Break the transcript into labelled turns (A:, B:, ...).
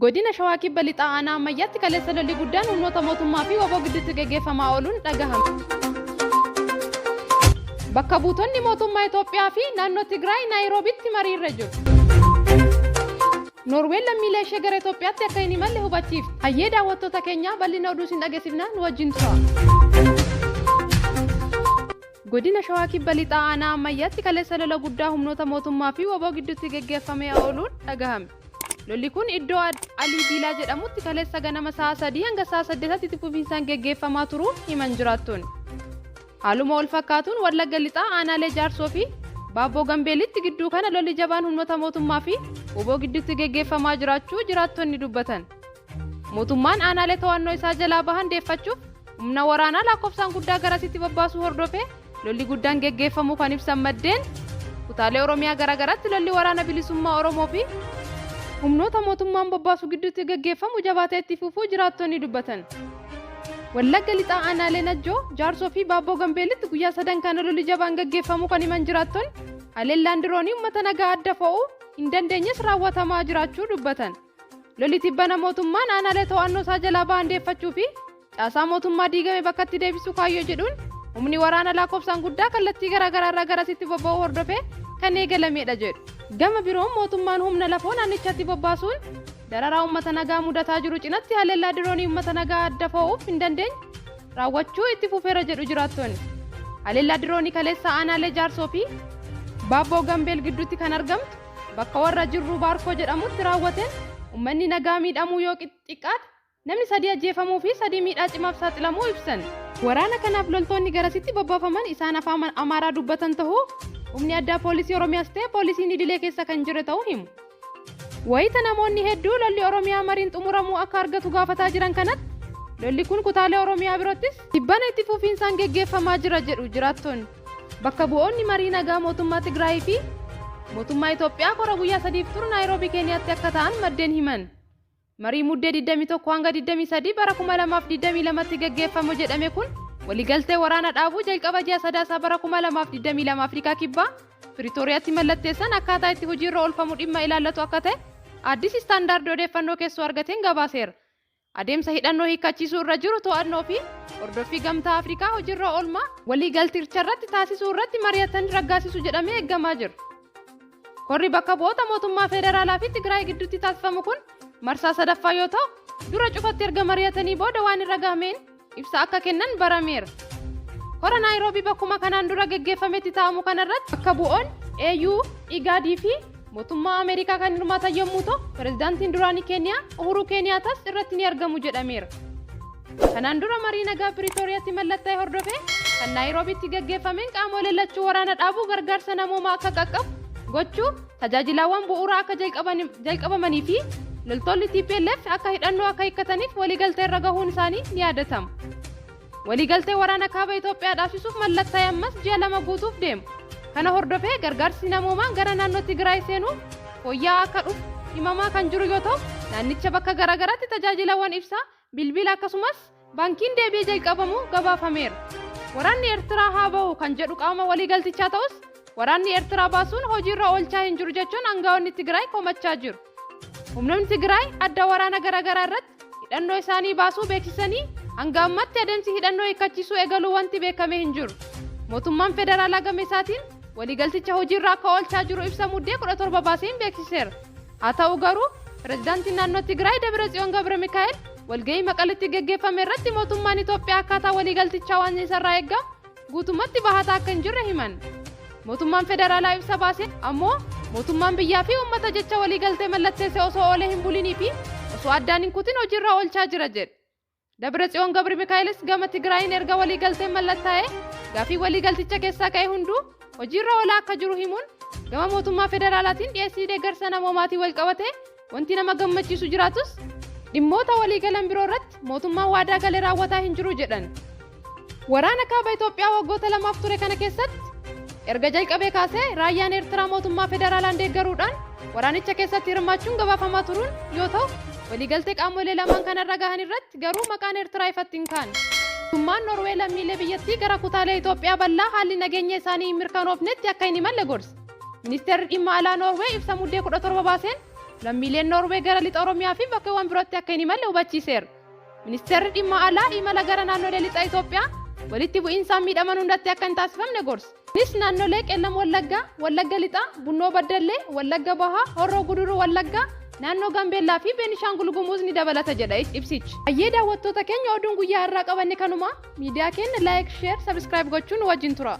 A: Godina Shawaa Kibba Lixaa Aanaa Ammayyaatti kaleessa lolli guddaan humnoota mootummaa fi waboo gidduutti gaggeeffamaa ooluun dhagahame. Bakka buutonni mootummaa Itoophiyaa fi naannoo Tigraay Naayiroobiitti mariirra jiru. Noorween lammiilee ishee gara Itoophiyaatti akka hin imalle hubachiifte. Hayyee daawwattoota keenyaa bal'ina oduu isin dhageessifnaan nu wajjin tura. Godina Shawaa Kibba Lixaa Aanaa Ammayyaatti kaleessa lola guddaa humnoota mootummaa fi waboo gidduutti gaggeeffamee ooluun dhagahame. Lolli kun iddoo Alii Diilaa jedhamutti kaleessa ganama sa'a 3 hanga sa'a 8tti fufiinsaan gaggeeffamaa turuu himan jiraattoonni. Haaluma wal fakkaatuun Wallagga Lixaa aanaalee Jaarsoo fi Baabboo Gambeelitti gidduu kana lolli jabaan humnoota mootummaa fi waboo gidduutti gaggeeffamaa jiraachuu jiraattonni dubbatan. Mootummaan aanaalee to'annoo isaa jalaa bahan deeffachuuf humna waraanaa lakkoofsaan guddaa garasitti babbaasuu hordofee lolli guddaan gaggeeffamuu kan ibsan maddeen kutaalee Oromiyaa garaagaraatti lolli waraana bilisummaa Oromoo fi humnoota mootummaan bobbaasu gidduutti gaggeeffamu jabaatee itti fufuu jiraattonni dubbatan. Wallagga Lixaa aanaalee Najjoo, Jaarsoo fi Baabboo Gambeelitti guyyaa 3 kana lolli jabaan gaggeeffamu kan himan jiraattonni haleellaan diroonii uummata nagaa adda fo'uu hin dandeenyes raawwatamaa jiraachuu dubbatan. Lolli tibbana mootummaan aanaalee to'annoo isaa jalaa bahan deeffachuu fi caasaa mootummaa diigame bakkatti deebisuu kaayyoo jedhuun humni waraana lakkoofsaan guddaa kallattii garaagaraa irraa garasitti bobba'uu hordofee kan eegalamedha jedhu. Gama biroon mootummaan humna lafoo naannichatti bobbaasuun dararaa uummata nagaa mudataa jiru cinatti haleellaa diroonii uummata nagaa adda fo'uuf hin dandeenye raawwachuu itti fufeera jedhu jiraattonni. Haleellaa diroonii kaleessa aanaalee Jaarsoo fi Baabboo Gambeel gidduutti kan argamtu bakka warra jirru Baarkoo jedhamutti raawwateen uummanni nagaa miidhamuu yoo xiqqaate namni 3 ajjeefamuu fi 3 miidhaa cimaaf saaxilamuu ibsan. Waraana kanaaf loltoonni garasitti bobbaafaman isaan afaan Amaaraa dubbatan ta'uu humni addaa poolisii Oromiyaas ta'e poolisiin idilee keessa kan jiru ta'uu himu. Wayita namoonni hedduu lolli Oromiyaa mariin xumuramuu akka argatu gaafataa jiran kanatti lolli kun kutaalee Oromiyaa biroottis tibbana itti fufiinsaan gaggeeffamaa jira jedhu jiraattonni. Bakka bu'oonni marii nagaa mootummaa Tigraay fi mootummaa Itoophiyaa kora guyyaa 3f turu Naayiroobii Keeniyaatti akka ta'an maddeen himan. Marii muddee 21 hanga 23 bara 2022tti gaggeeffamu jedhame kun waliigaltee waraana dhaabuu jalqaba ji'a sadaasaa bara 2022 Afrikaa Kibbaa Piriitooriyaatti mallatteessan akkaataa itti hojiirra oolfamu dhimma ilaallatu akka ta'e addis istaandaardii odeeffannoo keessoo argateen gabaaseera. Adeemsa hidhannoo hiikkachiisuu irra jiru to'annoo fi hordoffii gamtaa Afrikaa hojiirra oolmaa waliigalticha irratti taasisuu irratti mari'atanii raggaasisu jedhamee eeggamaa jira. Korri bakka bu'oota mootummaa federaalaa fi Tigraay gidduutti taasifamu kun marsaa sadaffaa yoo ta'u dura cufatti erga mari'atanii booda waan irra gahameen ibsa akka kennan barameera. Kora Naayiroobii bakkuma kanaan dura gaggeeffametti taa'amu kanarratti bakka bu'oonni AU, IGAD fi mootummaa Ameerikaa kan hirmaatan yommuu ta'u pirezidaantiin duraanii Keeniyaa Uhuru Keeniyaatas irratti ni argamu jedhameera. Kanaan dura marii nagaa Piriitooriyaatti mallatta'e hordofee kan Naayiroobiitti gaggeeffameen qaamolee lachuu waraana dhaabuu gargaarsa namoomaa akka qaqqabu gochuu tajaajilawwan bu'uuraa akka jalqabamanii fi loltoonni TPLF akka hidhannoo akka hiikkataniif waliigaltee irra gahuun isaanii ni yaadatama. Waliigaltee waraana kaaba Itoophiyaa dhaabsisuuf mallatta'e ammas ji'a 2 guutuuf deemu. Kana hordofee gargaarsi namoomaa gara naannoo Tigraay seenuu fooyya'aa akka dhufu himamaa kan jiru yoo ta'u naannicha bakka garaagaraatti tajaajilawwan ibsaa bilbila akkasumas baankiin deebi'ee jalqabamuu gabaafameera. Waraanni Eertiraa haa bahu kan jedhu qaama waliigaltichaa ta'us waraanni Eertiraa baasuun hojiirra oolchaa hin jiru jechuun aangaa'onni Tigraay komachaa jiru. Humnoonni Tigraay adda waraana garaagaraa irratti hidhannoo isaanii baasuu beeksisanii hanga ammatti adeemsi hidhannoo hiikkachiisuu eegaluu wanti beekamee hin jiru. Mootummaan federaalaa gama isaatiin waliigalticha hojiirra akka oolchaa jiru ibsa muddee 17 baaseen beeksiseera. Haa ta'u garuu pirezidaantiin naannoo Tigraay Dabratsiyoon Gabra Mikaa'el walgahii Maqaletti gaggeeffame irratti mootummaan Itoophiyaa akkaataa waliigaltichaa waan isarraa eeggamu guutummaatti bahataa akka hin jirre himan. Mootummaan federaalaa ibsa baaseen ammoo mootummaan biyyaa fi uummata jecha waliigaltee mallatteesse osoo oolee hin bulinii fi osoo addaan hin kutin hojiirra oolchaa jira jedhe. Dabratsiyoon Gabri Mikaa'ilis gama Tigraayin erga waliigaltee mallattaa'ee gaafii waliigalticha keessaa ka'e hunduu hojiirra oolaa akka jiru himuun gama mootummaa federaalaatiin dhiyeessii deeggarsa namoomaatiin wal qabatee wanti nama gammachiisu jiraatus dhimmoota waliigalan biroo irratti mootummaan waadaa galee raawwataa hin jiru jedhan. Waraana kaaba Itoophiyaa waggoota 2 ture kana keessatti erga jalqabee kaasee raayyaan Eertiraa mootummaa federaalaan deeggaruudhaan waraanicha keessatti hirmaachuun gabaafamaa turuun yoo ta'u waliigaltee qaamolee lamaan kanarra gahan irratti garuu maqaan Eertiraa ifatti hin kaane. Mootummaan Noorwee lammiilee biyyattii gara kutaalee Itoophiyaa bal'aa haalli nageenya isaanii hin mirkanoofnetti akka hin imalle gorse. Ministeerri dhimma alaa Noorwee ibsa muddee 17 baaseen lammiileen Noorwee gara lixa Oromiyaa fi bakkeewwan birootti akka hin imalle hubachiiseera. Ministeerri dhimma alaa imala gara naannolee lixa Itoophiyaa walitti bu'iinsaan miidhaman hundatti akka hin taasifamne gorse. Kunis naannolee Qeellam Wallaggaa, Wallagga Lixaa, Bunnoo Baddallee, Wallagga Bahaa, Horroo Guduruu Wallaggaa, naannoo Gambeellaa fi Beenishaangul Gumuz ni dabalata jedha ibsichi. Ayyee daawwattoota keenya oduun guyyaa har'aa qabanne kanuma miidiyaa keenya laayik, sheer, sabskiraayib gochuun wajjin tura.